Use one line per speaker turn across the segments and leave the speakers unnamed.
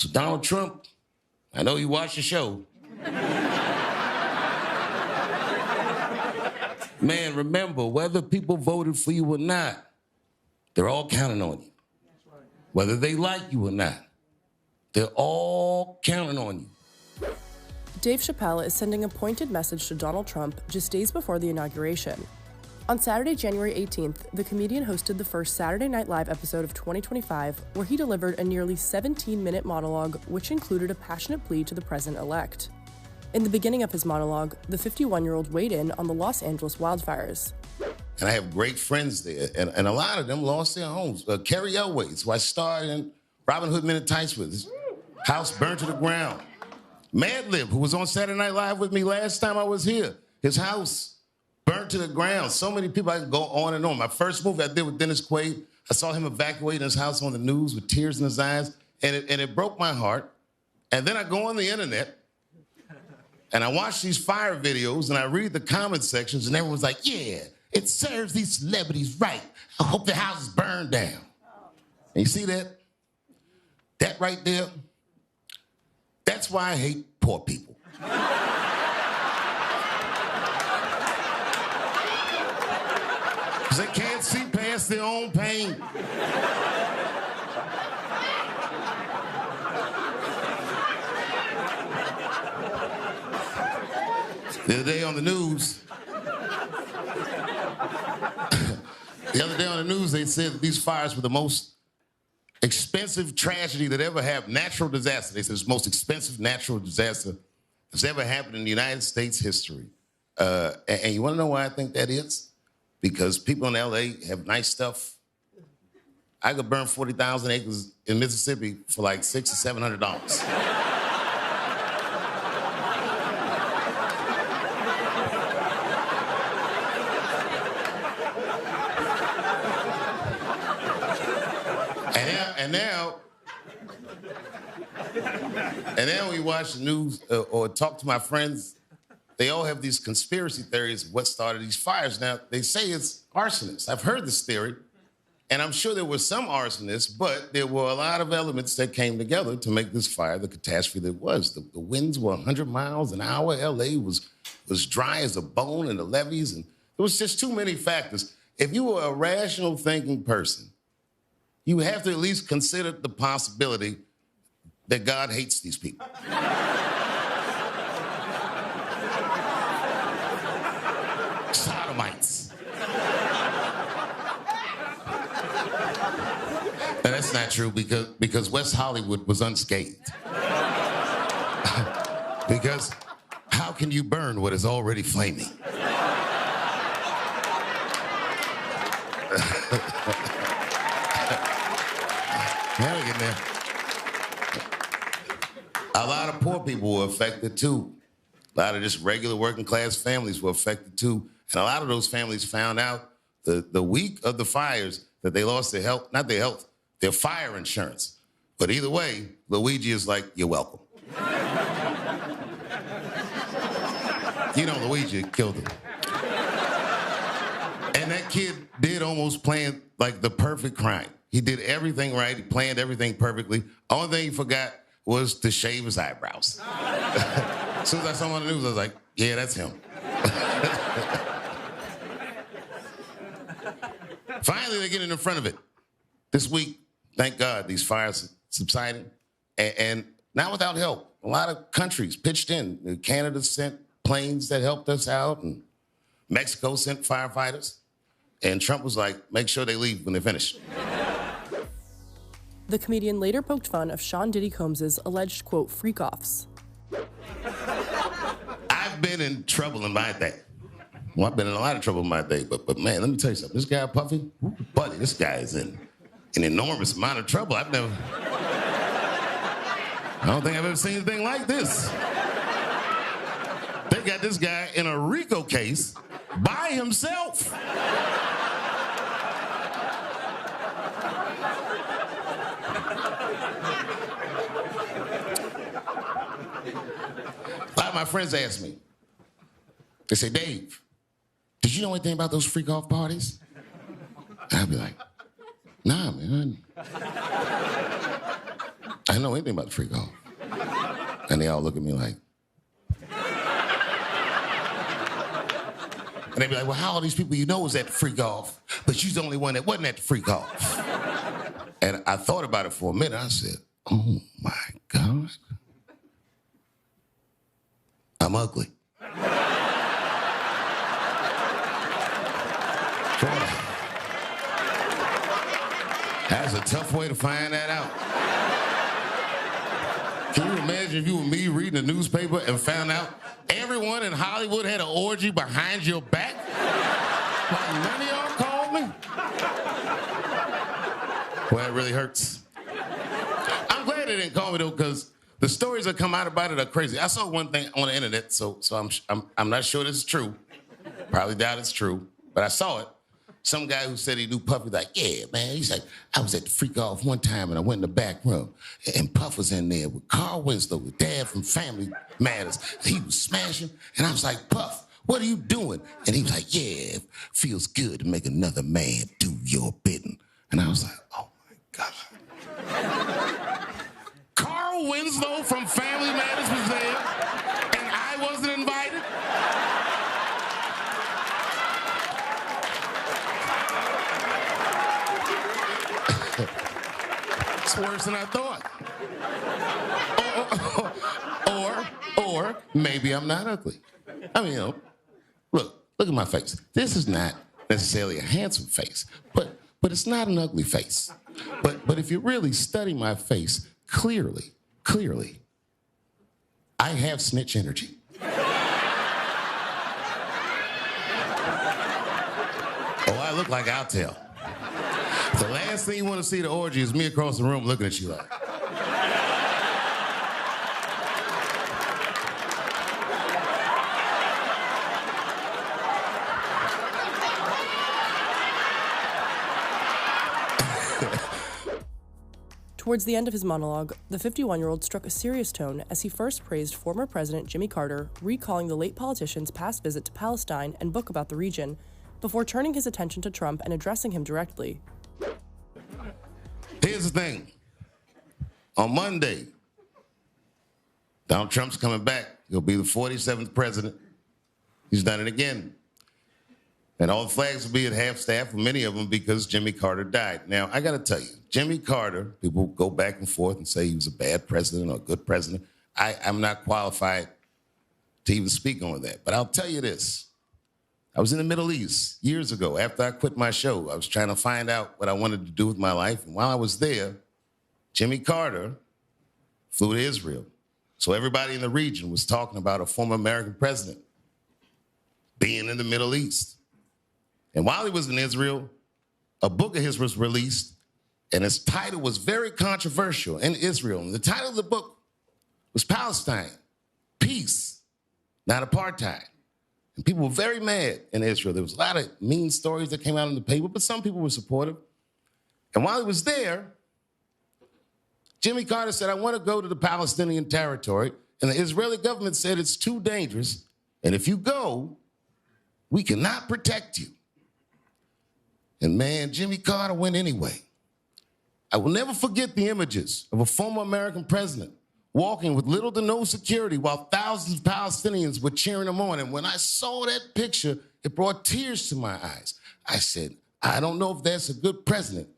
So Donald Trump, I know you watch the show. Man, remember, whether people voted for you or not, they're all counting on you. Whether they like you or not, they're all counting on you.
Dave Chappelle is sending a pointed message to Donald Trump just days before the inauguration. On Saturday, January 18th, the comedian hosted the first Saturday Night Live episode of 2025, where he delivered a nearly 17-minute monologue, which included a passionate plea to the president-elect. In the beginning of his monologue, the 51-year-old weighed in on the Los Angeles wildfires.
And I have great friends there, and a lot of them lost their homes. Carrie Elways, who I starred in Robin Hood Men in Tights with, his house burned to the ground. Madlib, who was on Saturday Night Live with me last time I was here, his house burnt to the ground. So many people, I can go on and on. My first movie I did with Dennis Quaid, I saw him evacuating his house on the news with tears in his eyes, and it broke my heart. And then I go on the internet, and I watch these fire videos, and I read the comment sections, and everyone's like, yeah, it serves these celebrities right. I hope their house is burned down. And you see that? That right there? That's why I hate poor people. Because they can't see past their own pain. The other day on the news, they said that these fires were the most expensive tragedy that ever happened, natural disaster. They said it's the most expensive natural disaster that's ever happened in the United States history. And you want to know why I think that is? Because people in LA have nice stuff. I could burn 40,000 acres in Mississippi for like $600 or $700. And now when you watch the news or talk to my friends, they all have these conspiracy theories of what started these fires. Now, they say it's arsonists. I've heard this theory, and I'm sure there were some arsonists, but there were a lot of elements that came together to make this fire the catastrophe that it was. The winds were 100 miles an hour. L.A. was dry as a bone in the levees, and there was just too many factors. If you were a rational thinking person, you have to at least consider the possibility that God hates these people. Sodomites. And that's not true because West Hollywood was unscathed. Because how can you burn what is already flaming? Now we get there. A lot of poor people were affected too. A lot of just regular working class families were affected too. And a lot of those families found out the week of the fires that they lost their health, not their health, their fire insurance. But either way, Luigi is like, you're welcome. You know, Luigi killed him. And that kid did almost plan like the perfect crime. He did everything right. He planned everything perfectly. Only thing he forgot was to shave his eyebrows. As soon as I saw him on the news, I was like, yeah, that's him. Finally, they're getting in front of it. This week, thank God, these fires subsided. And not without help. A lot of countries pitched in. Canada sent planes that helped us out, and Mexico sent firefighters. And Trump was like, make sure they leave when they're finished.
The comedian later poked fun of Sean Diddy Combs' alleged, quote, freak-offs.
I've been in trouble in my day. Well, I've been in a lot of trouble in my day, but man, let me tell you something. This guy, Puffy, buddy, this guy is in an enormous amount of trouble. I don't think I've ever seen anything like this. They got this guy in a RICO case by himself. A lot of my friends ask me, they say, Dave, did you know anything about those freak-off parties? And I'll be like, nah, man. I didn't know anything about the freak off. And they all look at me like, and they be like, well, how are these people you know was at the freak off, but she's the only one that wasn't at the freak off? And I thought about it for a minute. I said, oh my God, I'm ugly. That's a tough way to find that out. Can you imagine if you were me reading the newspaper and found out everyone in Hollywood had an orgy behind your back? Like, none of y'all called me? Well, that really hurts. I'm glad they didn't call me, though, because the stories that come out about it are crazy. I saw one thing on the internet, so I'm not sure this is true. Probably doubt it's true, but I saw it. Some guy who said he knew Puff was like, yeah, man. He's like, I was at the freak off one time and I went in the back room and Puff was in there with Carl Winslow, with Dad from Family Matters. He was smashing and I was like, Puff, what are you doing? And he was like, yeah, it feels good to make another man do your bidding. And I was like, oh my God. Carl Winslow from Family Matters was there and I wasn't invited? It's worse than I thought. Or maybe I'm not ugly. I mean, you know, look at my face. This is not necessarily a handsome face, but it's not an ugly face. But if you really study my face clearly, I have snitch energy. Oh, I look like I'll tell. The last thing you want to see the orgy is me across the room looking at you like.
Towards the end of his monologue, the 51-year-old struck a serious tone as he first praised former President Jimmy Carter, recalling the late politician's past visit to Palestine and book about the region, before turning his attention to Trump and addressing him directly.
Here's the thing. On Monday, Donald Trump's coming back. He'll be the 47th president. He's done it again. And all the flags will be at half-staff, many of them because Jimmy Carter died. Now, I got to tell you, Jimmy Carter, people go back and forth and say he was a bad president or a good president. I'm not qualified to even speak on that. But I'll tell you this. I was in the Middle East years ago. After I quit my show, I was trying to find out what I wanted to do with my life. And while I was there, Jimmy Carter flew to Israel. So everybody in the region was talking about a former American president being in the Middle East. And while he was in Israel, a book of his was released, and its title was very controversial in Israel. And the title of the book was Palestine, Peace, Not Apartheid. And people were very mad in Israel. There was a lot of mean stories that came out in the paper, but some people were supportive. And while he was there, Jimmy Carter said, I want to go to the Palestinian territory. And the Israeli government said it's too dangerous. And if you go, we cannot protect you. And man, Jimmy Carter went anyway. I will never forget the images of a former American president walking with little to no security while thousands of Palestinians were cheering him on. And when I saw that picture, it brought tears to my eyes. I said, I don't know if that's a good president,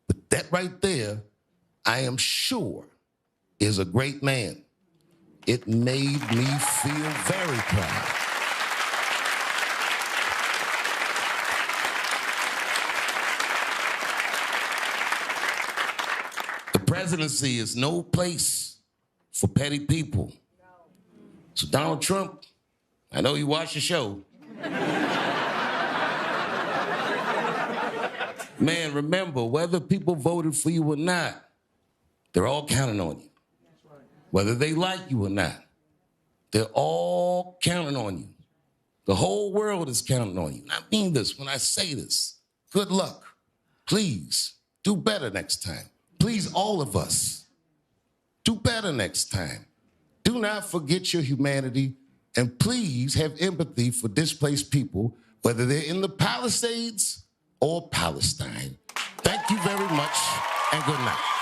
but that right there, I am sure, is a great man. It made me feel very proud. The presidency is no place for petty people. So Donald Trump, I know you watch the show. Man, remember, whether people voted for you or not, they're all counting on you. Whether they like you or not, they're all counting on you. The whole world is counting on you. And I mean this when I say this. Good luck. Please do better next time. Please, all of us, do better next time. Do not forget your humanity, and please have empathy for displaced people, whether they're in the Palisades or Palestine. Thank you very much, and good night.